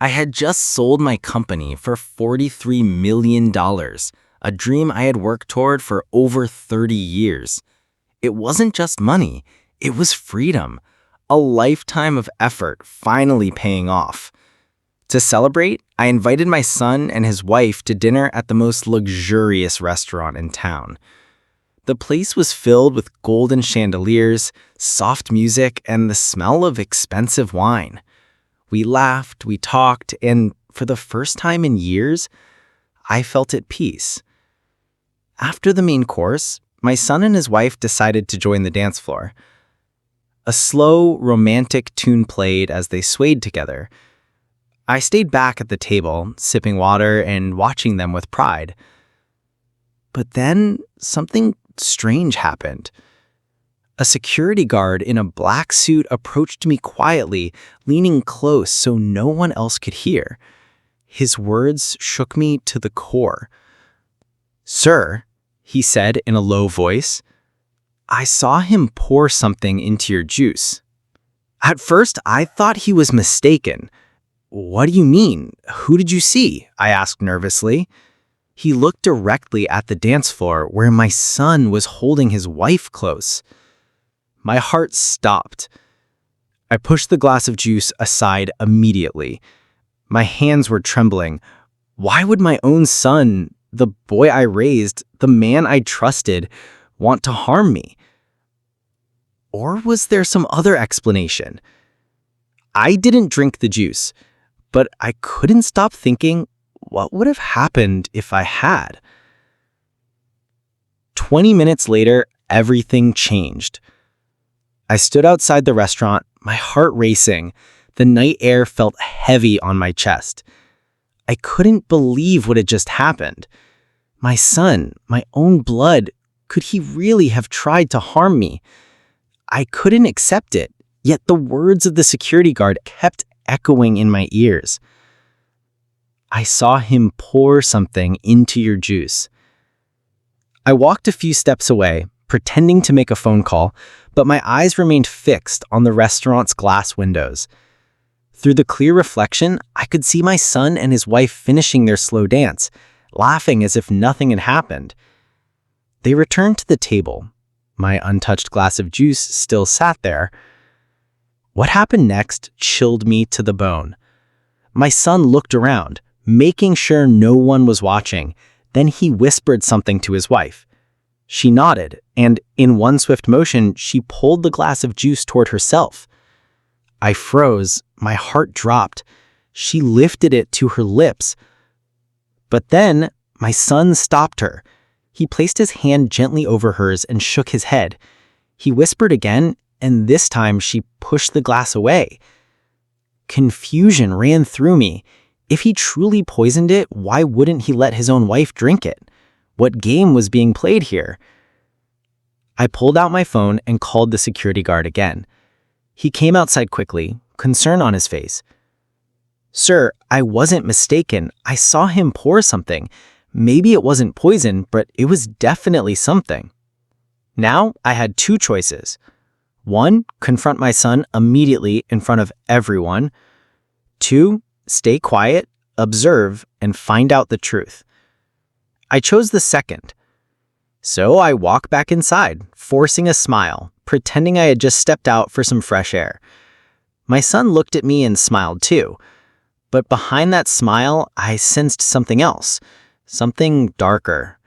I had just sold my company for $43 million, a dream I had worked toward for over 30 years. It wasn't just money, it was freedom, a lifetime of effort finally paying off. To celebrate, I invited my son and his wife to dinner at the most luxurious restaurant in town. The place was filled with golden chandeliers, soft music, and the smell of expensive wine. We laughed, we talked, and for the first time in years, I felt at peace. After the main course, my son and his wife decided to join the dance floor. A slow, romantic tune played as they swayed together. I stayed back at the table, sipping water and watching them with pride. But then something strange happened. A security guard in a black suit approached me quietly, leaning close so no one else could hear. His words shook me to the core. "Sir," he said in a low voice, "I saw him pour something into your juice." At first, I thought he was mistaken. "What do you mean? Who did you see?" I asked nervously. He looked directly at the dance floor where my son was holding his wife close. My heart stopped. I pushed the glass of juice aside immediately. My hands were trembling. Why would my own son, the boy I raised, the man I trusted, want to harm me? Or was there some other explanation? I didn't drink the juice, but I couldn't stop thinking, what would have happened if I had? 20 minutes later, everything changed. I stood outside the restaurant, my heart racing. The night air felt heavy on my chest. I couldn't believe what had just happened. My son, my own blood, could he really have tried to harm me? I couldn't accept it, yet the words of the security guard kept echoing in my ears. "I saw him pour something into your juice." I walked a few steps away, pretending to make a phone call, but my eyes remained fixed on the restaurant's glass windows. Through the clear reflection, I could see my son and his wife finishing their slow dance, laughing as if nothing had happened. They returned to the table. My untouched glass of juice still sat there. What happened next chilled me to the bone. My son looked around, making sure no one was watching. Then he whispered something to his wife. She nodded, and in one swift motion, she pulled the glass of juice toward herself. I froze, my heart dropped. She lifted it to her lips. But then, my son stopped her. He placed his hand gently over hers and shook his head. He whispered again, and this time she pushed the glass away. Confusion ran through me. If he truly poisoned it, why wouldn't he let his own wife drink it? What game was being played here? I pulled out my phone and called the security guard again. He came outside quickly, concern on his face. "Sir, I wasn't mistaken. I saw him pour something. Maybe it wasn't poison, but it was definitely something." Now I had two choices. One, confront my son immediately in front of everyone. Two, stay quiet, observe, and find out the truth. I chose the second. So I walked back inside, forcing a smile, pretending I had just stepped out for some fresh air. My son looked at me and smiled too. But behind that smile, I sensed something else, something darker.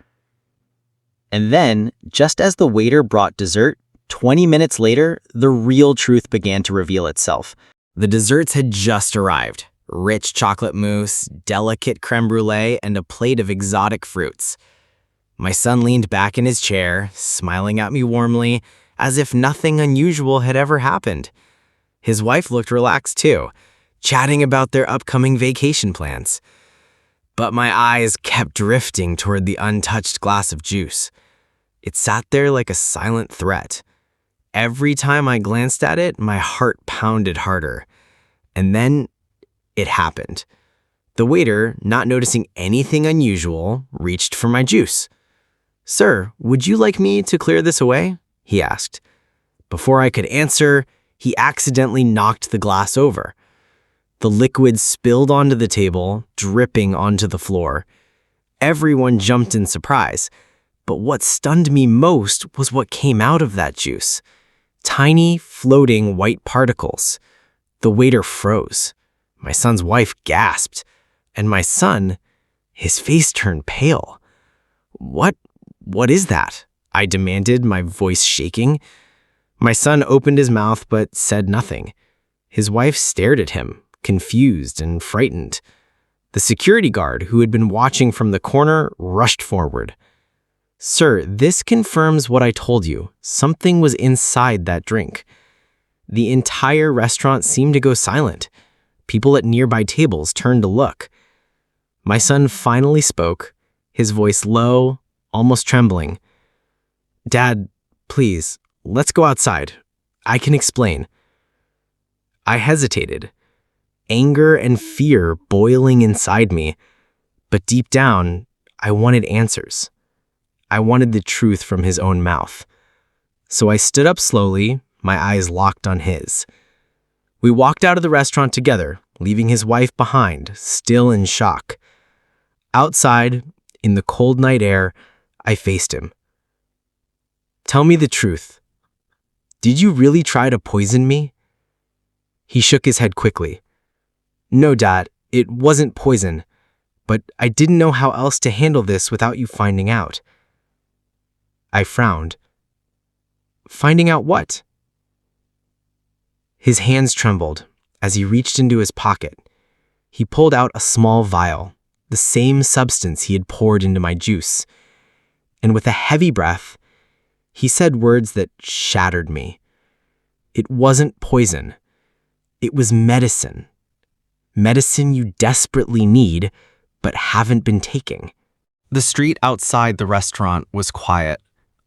And then, just as the waiter brought dessert, 20 minutes later, the real truth began to reveal itself. The desserts had just arrived. Rich chocolate mousse, delicate creme brulee, and a plate of exotic fruits. My son leaned back in his chair, smiling at me warmly, as if nothing unusual had ever happened. His wife looked relaxed too, chatting about their upcoming vacation plans. But my eyes kept drifting toward the untouched glass of juice. It sat there like a silent threat. Every time I glanced at it, my heart pounded harder. And then it happened. The waiter, not noticing anything unusual, reached for my juice. "Sir, would you like me to clear this away?" he asked. Before I could answer, he accidentally knocked the glass over. The liquid spilled onto the table, dripping onto the floor. Everyone jumped in surprise, but what stunned me most was what came out of that juice. Tiny, floating white particles. The waiter froze. My son's wife gasped, and my son, his face turned pale. What is that?" I demanded, my voice shaking. My son opened his mouth but said nothing. His wife stared at him, confused and frightened. The security guard, who had been watching from the corner, rushed forward. "Sir, this confirms what I told you. Something was inside that drink." The entire restaurant seemed to go silent. People at nearby tables turned to look. My son finally spoke, his voice low, almost trembling. "Dad, please, let's go outside. I can explain." I hesitated, anger and fear boiling inside me, but deep down, I wanted answers. I wanted the truth from his own mouth. So I stood up slowly, my eyes locked on his. We walked out of the restaurant together, leaving his wife behind, still in shock. Outside, in the cold night air, I faced him. "Tell me the truth. Did you really try to poison me?" He shook his head quickly. "No, Dad, it wasn't poison, but I didn't know how else to handle this without you finding out." I frowned. "Finding out what?" His hands trembled as he reached into his pocket. He pulled out a small vial, the same substance he had poured into my juice. And with a heavy breath, he said words that shattered me. It wasn't poison. It was medicine. Medicine you desperately need, but haven't been taking. The street outside the restaurant was quiet,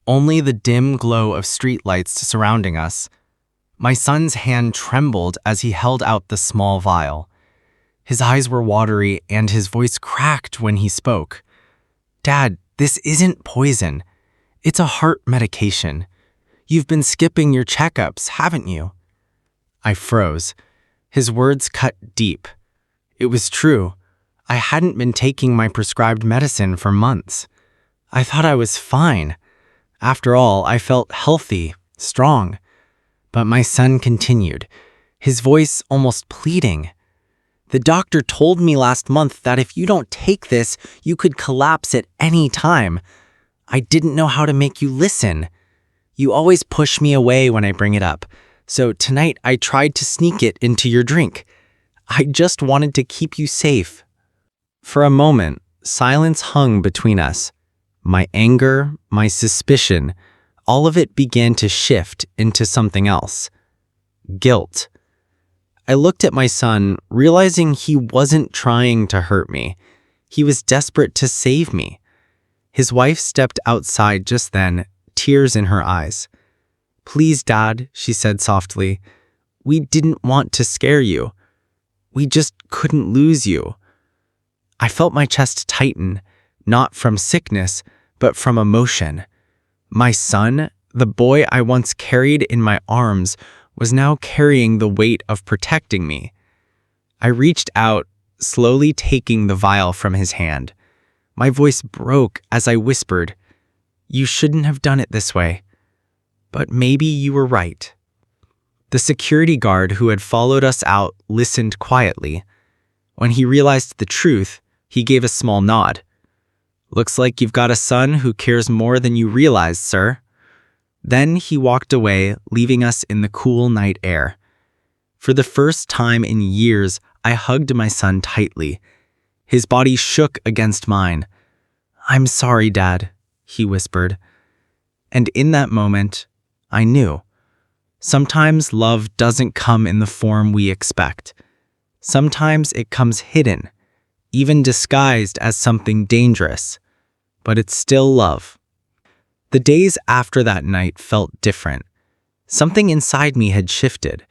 only the dim glow of streetlights surrounding us. My son's hand trembled as he held out the small vial. His eyes were watery and his voice cracked when he spoke. "Dad, this isn't poison. It's a heart medication. You've been skipping your checkups, haven't you?" I froze. His words cut deep. It was true. I hadn't been taking my prescribed medicine for months. I thought I was fine. After all, I felt healthy, strong. But my son continued, his voice almost pleading. "The doctor told me last month that if you don't take this, you could collapse at any time. I didn't know how to make you listen. You always push me away when I bring it up, so tonight I tried to sneak it into your drink. I just wanted to keep you safe." For a moment, silence hung between us. My anger, my suspicion, all of it began to shift into something else. Guilt. I looked at my son, realizing he wasn't trying to hurt me. He was desperate to save me. His wife stepped outside just then, tears in her eyes. "Please, Dad," she said softly. "We didn't want to scare you. We just couldn't lose you." I felt my chest tighten, not from sickness, but from emotion. My son, the boy I once carried in my arms, was now carrying the weight of protecting me. I reached out, slowly taking the vial from his hand. My voice broke as I whispered, "You shouldn't have done it this way. But maybe you were right." The security guard who had followed us out listened quietly. When he realized the truth, he gave a small nod. "Looks like you've got a son who cares more than you realize, sir." Then he walked away, leaving us in the cool night air. For the first time in years, I hugged my son tightly. His body shook against mine. "I'm sorry, Dad," he whispered. And in that moment, I knew. Sometimes love doesn't come in the form we expect. Sometimes it comes hidden, even disguised as something dangerous. But it's still love. The days after that night felt different. Something inside me had shifted.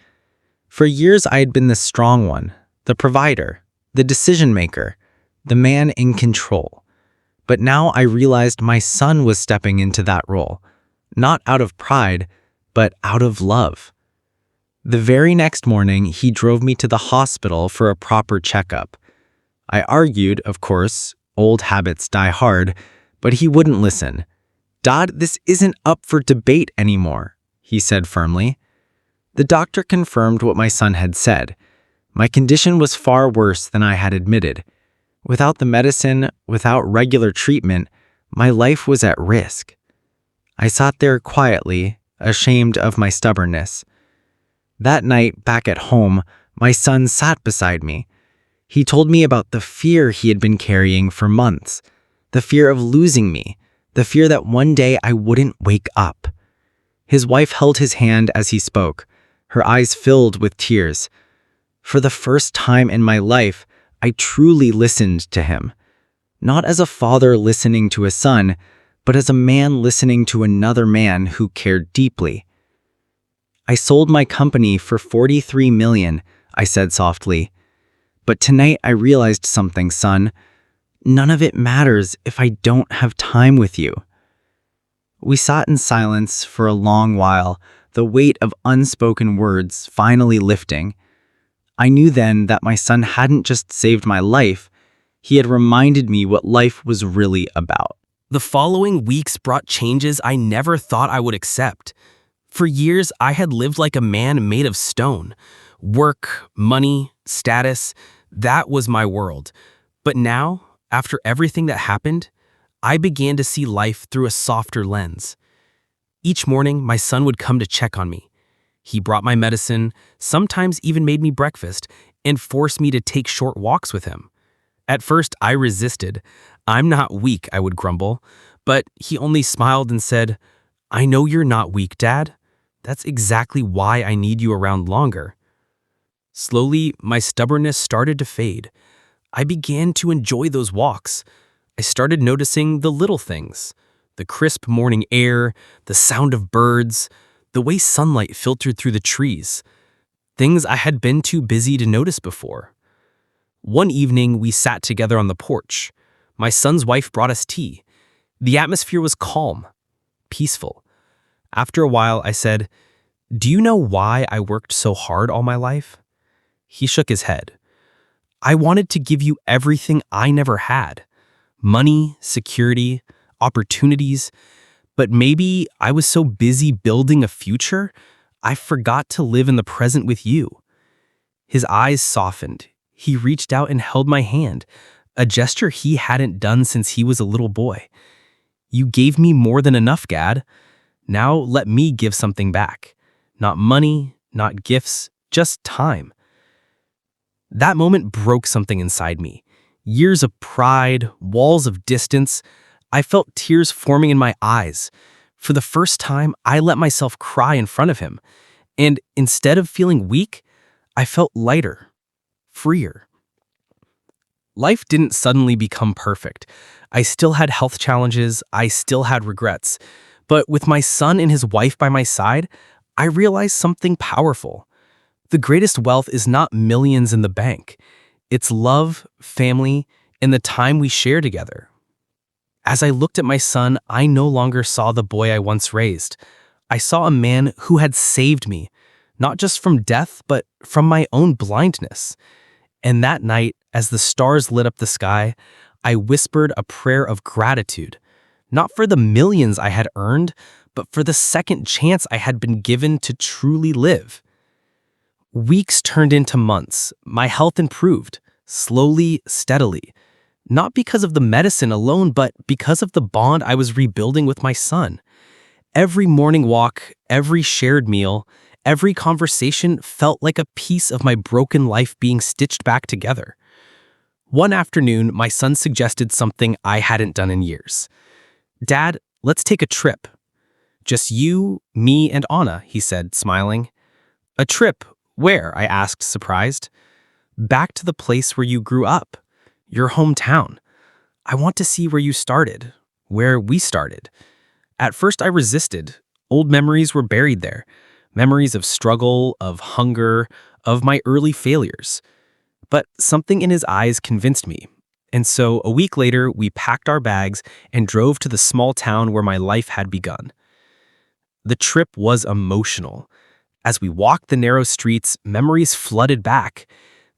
For years I had been the strong one, the provider, the decision maker, the man in control. But now I realized my son was stepping into that role, not out of pride, but out of love. The very next morning, he drove me to the hospital for a proper checkup. I argued, of course, old habits die hard, but he wouldn't listen. "Dad, this isn't up for debate anymore," he said firmly. The doctor confirmed what my son had said. My condition was far worse than I had admitted. Without the medicine, without regular treatment, my life was at risk. I sat there quietly, ashamed of my stubbornness. That night, back at home, my son sat beside me. He told me about the fear he had been carrying for months, the fear of losing me, the fear that one day I wouldn't wake up. His wife held his hand as he spoke, her eyes filled with tears. For the first time in my life, I truly listened to him. Not as a father listening to a son, but as a man listening to another man who cared deeply. "I sold my company for $43 million, I said softly. "But tonight I realized something, son. None of it matters if I don't have time with you." We sat in silence for a long while, the weight of unspoken words finally lifting. I knew then that my son hadn't just saved my life, he had reminded me what life was really about. The following weeks brought changes I never thought I would accept. For years, I had lived like a man made of stone. Work, money, status, that was my world. But now, after everything that happened, I began to see life through a softer lens. Each morning, my son would come to check on me. He brought my medicine, sometimes even made me breakfast, and forced me to take short walks with him. At first, I resisted. "I'm not weak," I would grumble. But he only smiled and said, "I know you're not weak, Dad. That's exactly why I need you around longer." Slowly, my stubbornness started to fade. I began to enjoy those walks. I started noticing the little things, the crisp morning air, the sound of birds, the way sunlight filtered through the trees, things I had been too busy to notice before. One evening, we sat together on the porch. My son's wife brought us tea. The atmosphere was calm, peaceful. After a while, I said, "Do you know why I worked so hard all my life?" He shook his head. "I wanted to give you everything I never had. Money, security, opportunities. But maybe I was so busy building a future, I forgot to live in the present with you." His eyes softened. He reached out and held my hand, a gesture he hadn't done since he was a little boy. "You gave me more than enough, Gad. Now let me give something back. Not money, not gifts, just time." That moment broke something inside me. Years of pride, walls of distance. I felt tears forming in my eyes. For the first time, I let myself cry in front of him. And instead of feeling weak, I felt lighter, freer. Life didn't suddenly become perfect. I still had health challenges, I still had regrets. But with my son and his wife by my side, I realized something powerful. The greatest wealth is not millions in the bank. It's love, family, and the time we share together. As I looked at my son, I no longer saw the boy I once raised. I saw a man who had saved me, not just from death, but from my own blindness. And that night, as the stars lit up the sky, I whispered a prayer of gratitude, not for the millions I had earned, but for the second chance I had been given to truly live. Weeks turned into months. My health improved, slowly, steadily. Not because of the medicine alone, but because of the bond I was rebuilding with my son. Every morning walk, every shared meal, every conversation felt like a piece of my broken life being stitched back together. One afternoon, my son suggested something I hadn't done in years. "Dad, let's take a trip." "Just you, me, and Anna," he said, smiling. "A trip? Where?" I asked, surprised. "Back to the place where you grew up. Your hometown. I want to see where you started, where we started." At first I resisted. Old memories were buried there. Memories of struggle, of hunger, of my early failures. But something in his eyes convinced me. And so a week later, we packed our bags and drove to the small town where my life had begun. The trip was emotional. As we walked the narrow streets, memories flooded back.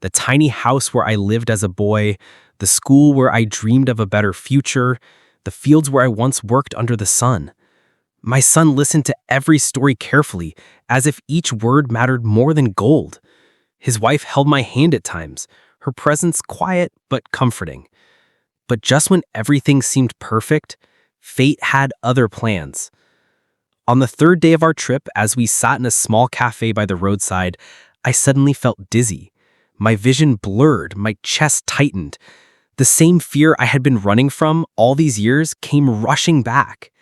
The tiny house where I lived as a boy, the school where I dreamed of a better future, the fields where I once worked under the sun. My son listened to every story carefully, as if each word mattered more than gold. His wife held my hand at times, her presence quiet but comforting. But just when everything seemed perfect, fate had other plans. On the third day of our trip, as we sat in a small cafe by the roadside, I suddenly felt dizzy. My vision blurred, my chest tightened. The same fear I had been running from all these years came rushing back.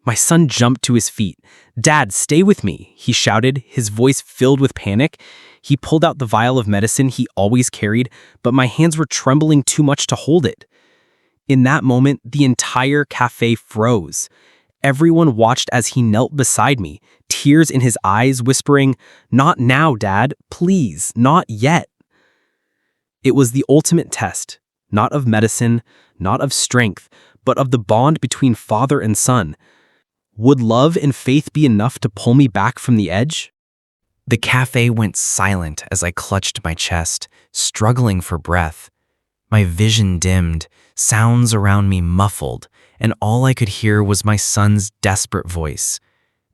My son jumped to his feet. "Dad, stay with me," he shouted, his voice filled with panic. He pulled out the vial of medicine he always carried, but my hands were trembling too much to hold it. In that moment, the entire cafe froze. Everyone watched as he knelt beside me, tears in his eyes, whispering, "Not now, Dad, please, not yet." It was the ultimate test, not of medicine, not of strength, but of the bond between father and son. Would love and faith be enough to pull me back from the edge? The cafe went silent as I clutched my chest, struggling for breath. My vision dimmed, sounds around me muffled, and all I could hear was my son's desperate voice.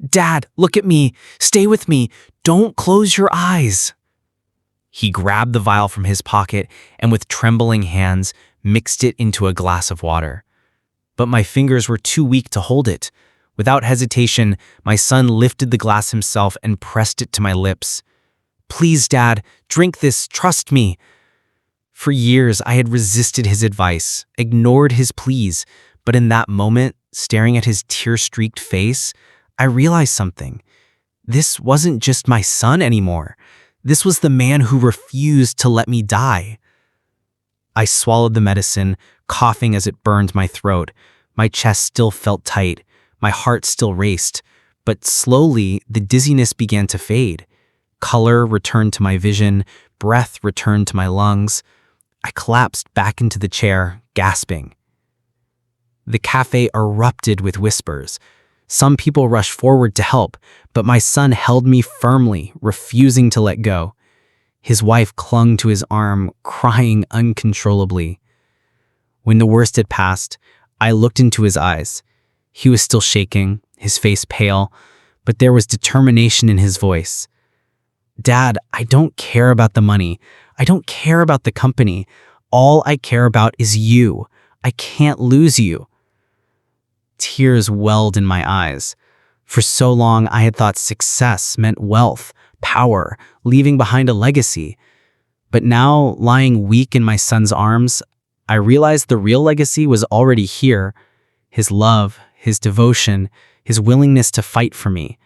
"Dad, look at me! Stay with me! Don't close your eyes!" He grabbed the vial from his pocket and with trembling hands mixed it into a glass of water. But my fingers were too weak to hold it. Without hesitation, my son lifted the glass himself and pressed it to my lips. "Please, Dad, drink this, trust me." For years, I had resisted his advice, ignored his pleas, but in that moment, staring at his tear-streaked face, I realized something. This wasn't just my son anymore. This was the man who refused to let me die. I swallowed the medicine, coughing as it burned my throat. My chest still felt tight. My heart still raced, but slowly the dizziness began to fade. Color returned to my vision, breath returned to my lungs. I collapsed back into the chair, gasping. The cafe erupted with whispers. Some people rushed forward to help, but my son held me firmly, refusing to let go. His wife clung to his arm, crying uncontrollably. When the worst had passed, I looked into his eyes. He was still shaking, his face pale, but there was determination in his voice. "Dad, I don't care about the money. I don't care about the company. All I care about is you. I can't lose you." Tears welled in my eyes. For so long, I had thought success meant wealth, power, leaving behind a legacy. But now, lying weak in my son's arms, I realized the real legacy was already here. His love, his devotion, his willingness to fight for me.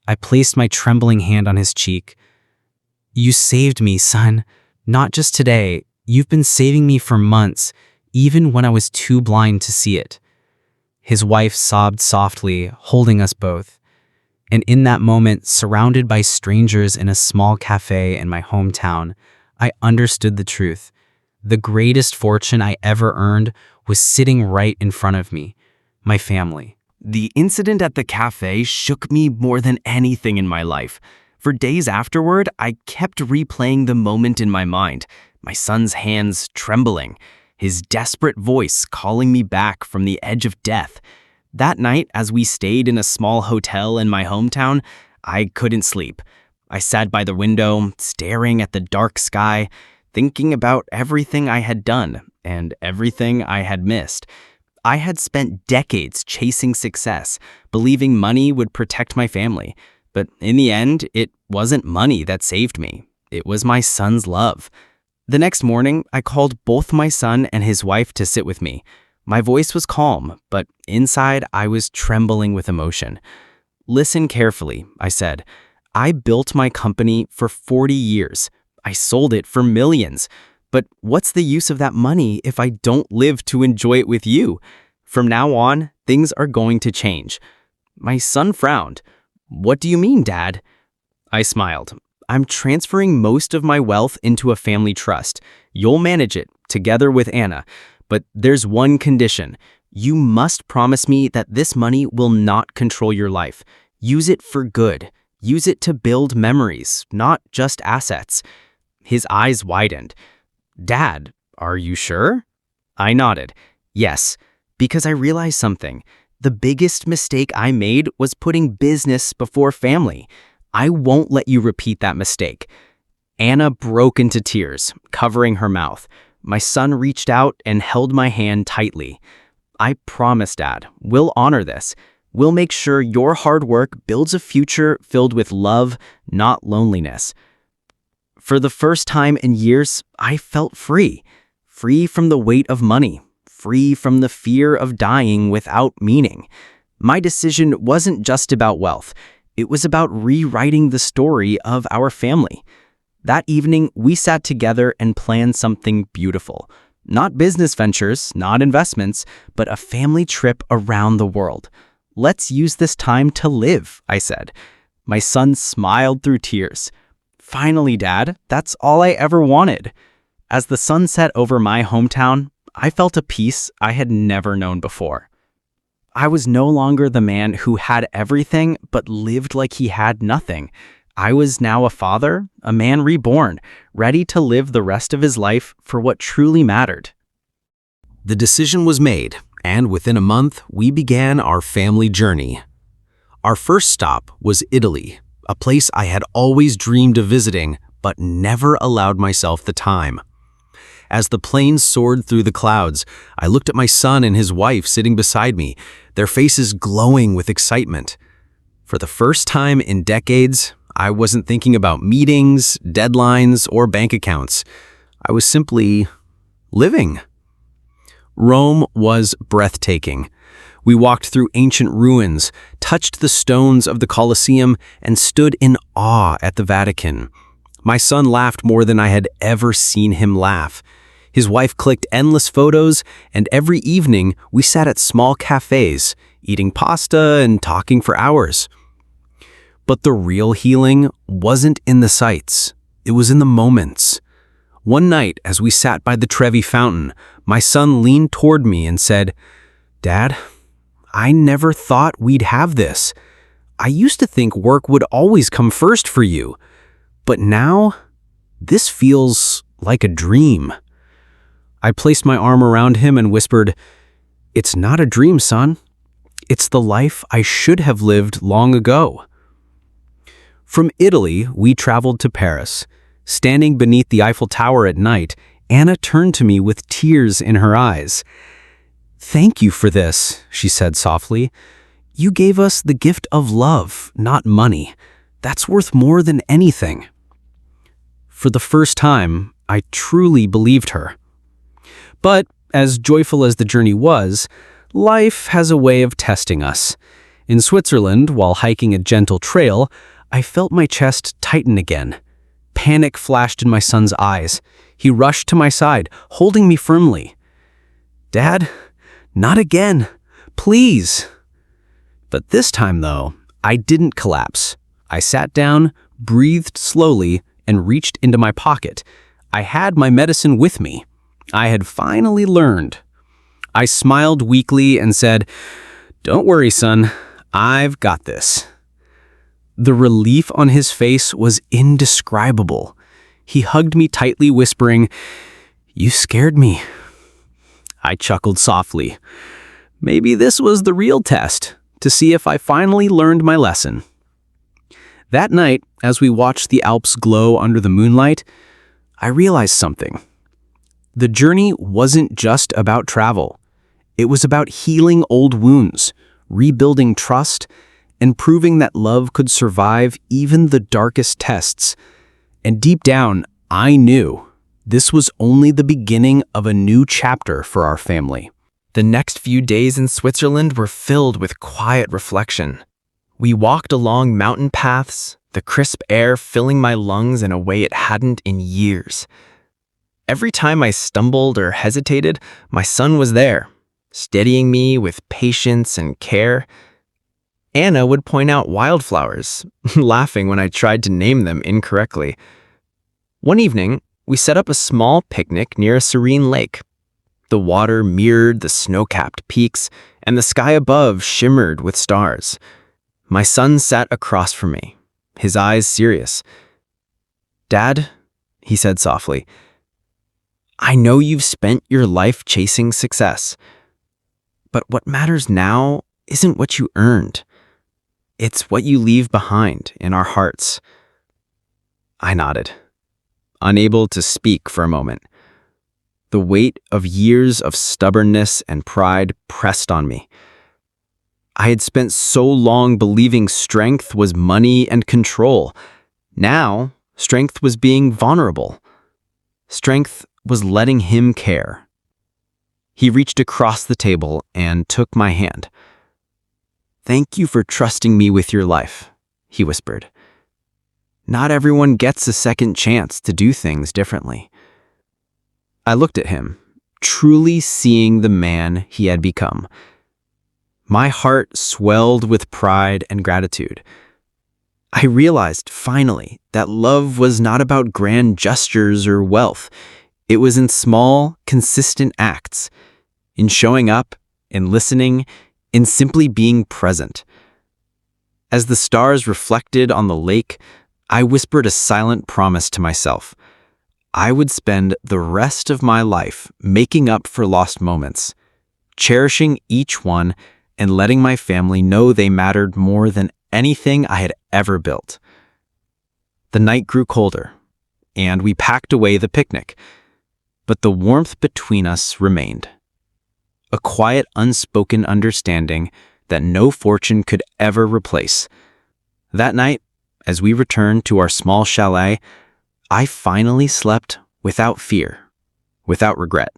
I placed my trembling hand on his cheek. "You saved me, son. Not just today. You've been saving me for months, even when I was too blind to see it." His wife sobbed softly, holding us both. And in that moment, surrounded by strangers in a small cafe in my hometown, I understood the truth. The greatest fortune I ever earned was sitting right in front of me. My family. The incident at the cafe shook me more than anything in my life. For days afterward, I kept replaying the moment in my mind, my son's hands trembling, his desperate voice calling me back from the edge of death. That night, as we stayed in a small hotel in my hometown, I couldn't sleep. I sat by the window, staring at the dark sky, thinking about everything I had done and everything I had missed. I had spent decades chasing success, believing money would protect my family. But in the end, it wasn't money that saved me. It was my son's love. The next morning, I called both my son and his wife to sit with me. My voice was calm, but inside I was trembling with emotion. "Listen carefully," I said. "I built my company for 40 years. I sold it for millions. But what's the use of that money if I don't live to enjoy it with you? From now on, things are going to change." My son frowned. "What do you mean, Dad?" I smiled. "I'm transferring most of my wealth into a family trust. You'll manage it, together with Anna. But there's one condition. You must promise me that this money will not control your life. Use it for good. Use it to build memories, not just assets. His eyes widened. Dad, are you sure? I nodded. Yes, because I realized something. The biggest mistake I made was putting business before family. I won't let you repeat that mistake. Anna broke into tears, covering her mouth. My son reached out and held my hand tightly. I promise, Dad, we'll honor this. We'll make sure your hard work builds a future filled with love, not loneliness. For the first time in years, I felt free. Free from the weight of money. Free from the fear of dying without meaning. My decision wasn't just about wealth. It was about rewriting the story of our family. That evening, we sat together and planned something beautiful. Not business ventures, not investments, but a family trip around the world. Let's use this time to live, I said. My son smiled through tears. Finally, Dad, that's all I ever wanted. As the sun set over my hometown, I felt a peace I had never known before. I was no longer the man who had everything but lived like he had nothing. I was now a father, a man reborn, ready to live the rest of his life for what truly mattered. The decision was made, and within a month, we began our family journey. Our first stop was Italy, a place I had always dreamed of visiting, but never allowed myself the time. As the plane soared through the clouds, I looked at my son and his wife sitting beside me, their faces glowing with excitement. For the first time in decades, I wasn't thinking about meetings, deadlines, or bank accounts. I was simply living. Rome was breathtaking. We walked through ancient ruins, touched the stones of the Colosseum, and stood in awe at the Vatican. My son laughed more than I had ever seen him laugh. His wife clicked endless photos, and every evening we sat at small cafes, eating pasta and talking for hours. But the real healing wasn't in the sights. It was in the moments. One night, as we sat by the Trevi fountain, my son leaned toward me and said, "Dad, I never thought we'd have this. I used to think work would always come first for you. But now, this feels like a dream." I placed my arm around him and whispered, "It's not a dream, son. It's the life I should have lived long ago." From Italy, we traveled to Paris. Standing beneath the Eiffel Tower at night, Anna turned to me with tears in her eyes. "Thank you for this," she said softly. "You gave us the gift of love, not money. That's worth more than anything." For the first time, I truly believed her. But as joyful as the journey was, life has a way of testing us. In Switzerland, while hiking a gentle trail, I felt my chest tighten again. Panic flashed in my son's eyes. He rushed to my side, holding me firmly. "Dad, not again. Please." But this time, though, I didn't collapse. I sat down, breathed slowly, and reached into my pocket. I had my medicine with me. I had finally learned. I smiled weakly and said, "Don't worry, son. I've got this." The relief on his face was indescribable. He hugged me tightly, whispering, "You scared me." I chuckled softly. Maybe this was the real test, to see if I finally learned my lesson. That night, as we watched the Alps glow under the moonlight, I realized something. The journey wasn't just about travel. It was about healing old wounds, rebuilding trust, and proving that love could survive even the darkest tests. And deep down, I knew this was only the beginning of a new chapter for our family. The next few days in Switzerland were filled with quiet reflection. We walked along mountain paths, the crisp air filling my lungs in a way it hadn't in years. Every time I stumbled or hesitated, my son was there, steadying me with patience and care. Anna would point out wildflowers, laughing when I tried to name them incorrectly. One evening, we set up a small picnic near a serene lake. The water mirrored the snow-capped peaks, and the sky above shimmered with stars. My son sat across from me, his eyes serious. "Dad," he said softly, "I know you've spent your life chasing success, but what matters now isn't what you earned. It's what you leave behind in our hearts." I nodded, unable to speak for a moment. The weight of years of stubbornness and pride pressed on me. I had spent so long believing strength was money and control. Now, strength was being vulnerable. Strength was letting him care. He reached across the table and took my hand. "Thank you for trusting me with your life," he whispered. "Not everyone gets a second chance to do things differently." I looked at him, truly seeing the man he had become. My heart swelled with pride and gratitude. I realized, finally, that love was not about grand gestures or wealth. It was in small, consistent acts, in showing up, in listening, in simply being present. As the stars reflected on the lake, I whispered a silent promise to myself. I would spend the rest of my life making up for lost moments, cherishing each one, and letting my family know they mattered more than anything I had ever built. The night grew colder, and we packed away the picnic, but the warmth between us remained. A quiet, unspoken understanding that no fortune could ever replace. That night, as we returned to our small chalet, I finally slept without fear, without regret,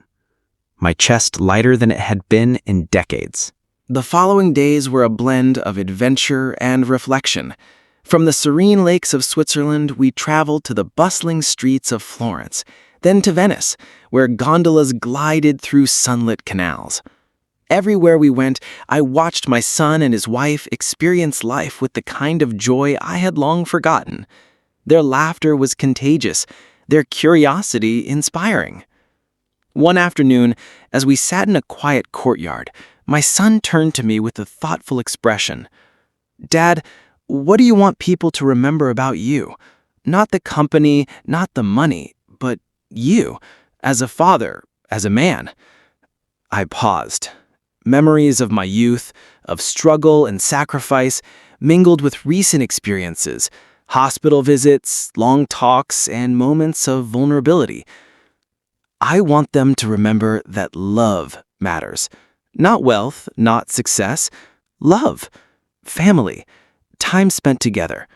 my chest lighter than it had been in decades. The following days were a blend of adventure and reflection. From the serene lakes of Switzerland, we traveled to the bustling streets of Florence, then to Venice, where gondolas glided through sunlit canals. Everywhere we went, I watched my son and his wife experience life with the kind of joy I had long forgotten. Their laughter was contagious, their curiosity inspiring. One afternoon, as we sat in a quiet courtyard, my son turned to me with a thoughtful expression. "Dad, what do you want people to remember about you? Not the company, not the money, but you, as a father, as a man." I paused. Memories of my youth, of struggle and sacrifice, mingled with recent experiences, hospital visits, long talks, and moments of vulnerability. I want them to remember that love matters. Not wealth, not success. Love, family, time spent together.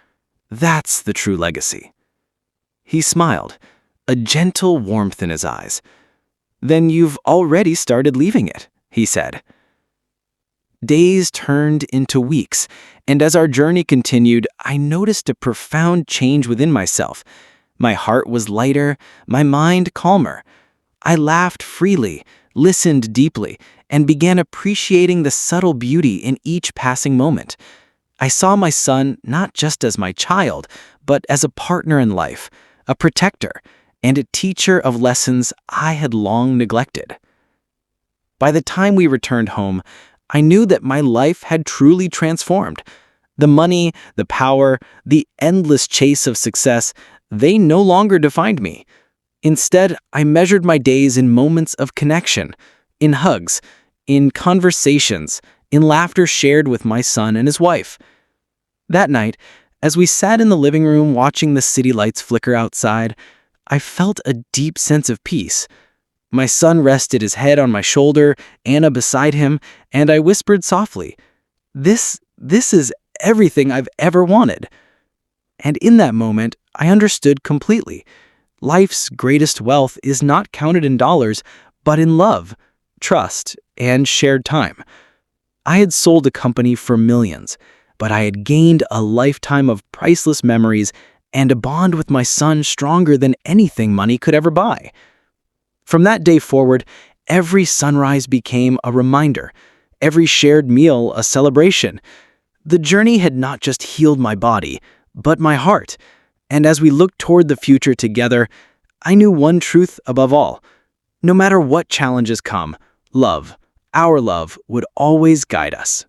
That's the true legacy. He smiled, a gentle warmth in his eyes. "Then you've already started leaving it," he said. Days turned into weeks, and as our journey continued, I noticed a profound change within myself. My heart was lighter, my mind calmer. I laughed freely, listened deeply, and began appreciating the subtle beauty in each passing moment. I saw my son not just as my child, but as a partner in life, a protector, and a teacher of lessons I had long neglected. By the time we returned home, I knew that my life had truly transformed. The money, the power, the endless chase of success, they no longer defined me. Instead, I measured my days in moments of connection, in hugs, in conversations, in laughter shared with my son and his wife. That night, as we sat in the living room watching the city lights flicker outside, I felt a deep sense of peace. My son rested his head on my shoulder, Anna beside him, and I whispered softly, This is everything I've ever wanted." And in that moment, I understood completely. Life's greatest wealth is not counted in dollars, but in love, trust, and shared time. I had sold a company for millions, but I had gained a lifetime of priceless memories and a bond with my son stronger than anything money could ever buy. From that day forward, every sunrise became a reminder, every shared meal a celebration. The journey had not just healed my body, but my heart, and as we looked toward the future together, I knew one truth above all. No matter what challenges come, love, our love, would always guide us.